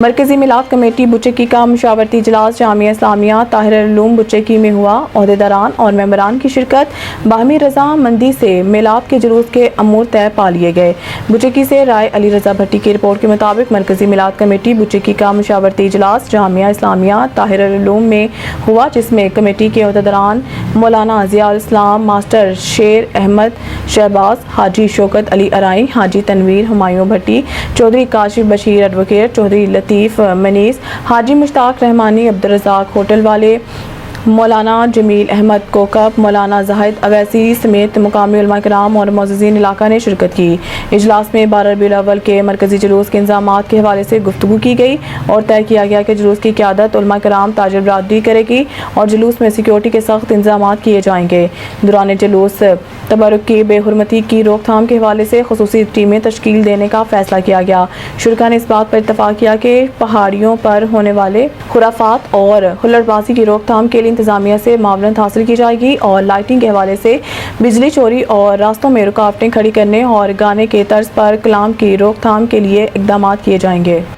मरकजी मिलाद कमेटी बुचकी का मशावरती इजलास जामिया इस्लामिया ताहिरुल-उलूम बुचकी में हुआ। ओहदेदारान और मेंबरान की शिरकत, बाहमी रजामंदी से मिलाद के जुलूस के अमूर तय पा लिए गए। बुचकी से राय अली रजा भट्टी की रिपोर्ट के मुताबिक मरकजी मिलाद कमेटी बुचकी का मशावरती इजलास जामिया इस्लामिया ताहिरुल-उलूम में हुआ, जिसमें कमेटी के ओहदेदारान मौलाना ज़ियाउल इस्लाम, मास्टर शेर अहमद शहबाज, हाजी शौकत अली अराई, हाजी तनवीर हुमायूं भट्टी, चौधरी काशिफ बशीर एडवोकेट, चौधरी लतीफ़ मनीस, हाजी मुश्ताक रहमानी, अब्दुल रज़ाक होटल वाले, मौलाना जमील अहमद कोकब, मौलाना जाहिद अवैसी समेत मुकामी उलमा किराम और मोअज़्ज़िज़ीन इलाका ने शिरकत की। इजलास में 12 रबीउल अव्वल के मरकजी जुलूस के इंतज़ामात के हवाले से गुफ्तगू की गई और तय किया गया कि जुलूस की क़यादत उलमा किराम ताजिर बरादरी करेगी और जुलूस में सिक्योरिटी के सख्त इंतज़ामात किए जाएंगे। दौरान जुलूस तबरुक की बेहुरमती की रोकथाम के हवाले से खुसूसी टीमें तश्कील देने का फैसला किया गया। शुरका ने इस बात पर इत्तफाक किया कि पहाड़ियों पर होने वाले खुराफात और हुल्लड़बाजी की रोकथाम के लिए इंतजामिया से मावनत हासिल की जाएगी और लाइटिंग के हवाले से बिजली चोरी और रास्तों में रुकावटें खड़ी करने और गाने के तर्ज पर कलाम की रोकथाम के लिए इक़दामात किए जाएंगे।